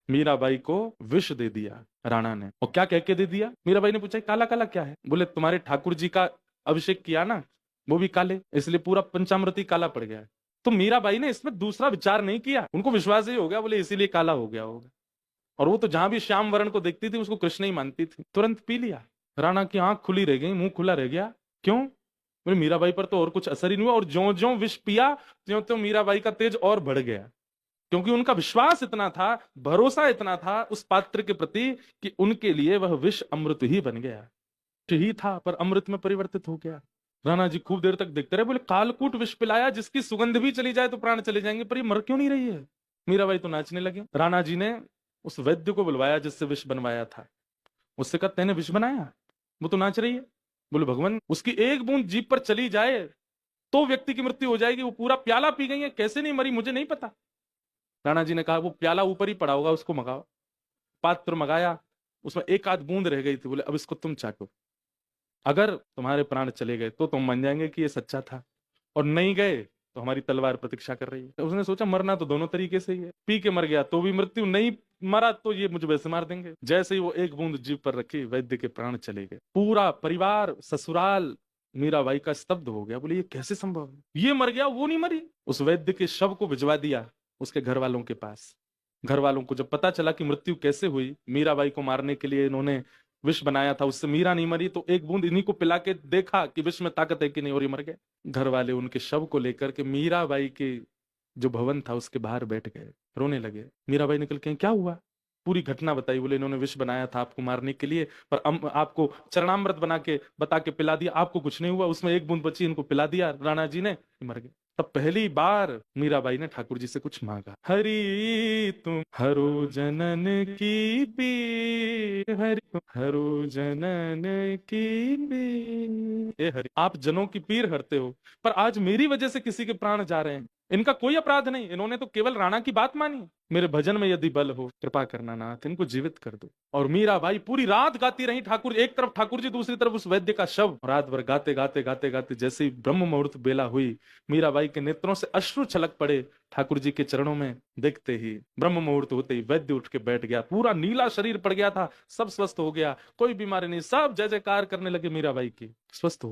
मीराबाई को विष दे दिया राणा ने। और क्या कह के दे दिया? मीराबाई ने पूछा काला काला क्या है? बोले तुम्हारे ठाकुर जी का अभिषेक किया ना, वो भी काले, इसलिए पूरा पंचामृत ही काला पड़ गया है। तो मीराबाई ने इसमें दूसरा विचार नहीं किया, उनको विश्वास ही हो गया, बोले इसीलिए काला हो गया होगा। और वो तो जहां भी श्याम वर्ण को देखती थी उसको कृष्ण ही मानती थी, तुरंत पी लिया। राणा की आंख खुली रह गई, मुंह खुला रह गया। क्यों? बोले मीराबाई पर तो और कुछ असर ही नहीं हुआ, और ज्यो ज्यो विष पिया त्यों त्यों मीराबाई का तेज और बढ़ गया। क्योंकि उनका विश्वास इतना था, भरोसा इतना था उस पात्र के प्रति कि उनके लिए वह विष अमृत ही बन गया। ही था पर अमृत में परिवर्तित हो गया। राणा जी खूब देर तक देखते रहे, बोले कालकूट विष पिलाया जिसकी सुगंध भी चली जाए तो प्राण चले जाएंगे, पर ये मर क्यों नहीं रही है? मीराबाई तो नाचने लगे। राणा जी ने उस वैद्य को बुलवाया जिससे विष बनवाया था, उससे कहा तेने विष बनाया? वो तो नाच रही है। बोले भगवान उसकी एक बूंद जीभ पर चली जाए तो व्यक्ति की मृत्यु हो जाएगी, वो पूरा प्याला पी गई है, कैसे नहीं मरी मुझे नहीं पता। राणा जी ने कहा वो प्याला ऊपर ही पड़ा होगा, उसको मंगाओ। पात्र मंगाया, उसमें एक आध बूंद रह गई थी। बोले अब इसको तुम चाटो, अगर तुम्हारे प्राण चले गए तो तुम मान जाएंगे कि ये सच्चा था, और नहीं गए तो हमारी तलवार प्रतीक्षा कर रही है। तो उसने सोचा मरना तो दोनों तरीके से ही है, पी के मर गया तो भी मृत्यु, नहीं मरा तो ये मुझे वैसे मार देंगे। जैसे ही वो एक बूंद जीभ पर रखी, वैद्य के प्राण चले गए। पूरा परिवार ससुराल मीराबाई का स्तब्ध हो गया। बोले ये कैसे संभव है, ये मर गया वो नहीं मरी। उस वैद्य के शव को भिजवा दिया उसके घर वालों के पास। घर वालों को जब पता चला कि मृत्यु कैसे हुई, मीराबाई को मारने के लिए इन्होंने विष बनाया था, उससे मीरा नहीं मरी, तो एक बूंद इन्हीं को पिला के देखा कि विष में ताकत है कि नहीं, और ये मर गए। घर वाले उनके शव को लेकर के मीराबाई के जो भवन था उसके बाहर बैठ गए, रोने लगे। मीराबाई निकल के क्या हुआ, पूरी घटना बताई। बोले इन्होंने विष बनाया था आपको मारने के लिए, पर आपको चरणामृत बना के बता के पिला दिया, आपको कुछ नहीं हुआ, उसमें एक बूंद बची, इनको पिला दिया राणा जी ने, मर गए। तब पहली बार मीराबाई ने ठाकुर जी से कुछ मांगा। हरि तुम हरो जनन की पीर, हरि तुम हरो जनन की पीर। ए हरि आप जनों की पीर हरते हो, पर आज मेरी वजह से किसी के प्राण जा रहे हैं। इनका कोई अपराध नहीं, इन्होंने तो केवल राणा की बात मानी। मेरे भजन में यदि बल हो कृपा करना नाथ, इनको जीवित कर दो। और मीराबाई पूरी रात गाती रही, ठाकुर एक तरफ ठाकुर जी, दूसरी तरफ उस वैद्य का शव। रात भर गाते गाते गाते गाते जैसे ही ब्रह्म मुहूर्त बेला हुई, मीराबाई के नेत्रों से अश्रु छलक पड़े ठाकुर जी के चरणों में। देखते ही ब्रह्म मुहूर्त होते ही वैद्य उठ के बैठ गया, पूरा नीला शरीर पड़ गया था, सब स्वस्थ हो गया, कोई बीमारी नहीं, सब जय जयकार करने लगे मीराबाई की, स्वस्थ हो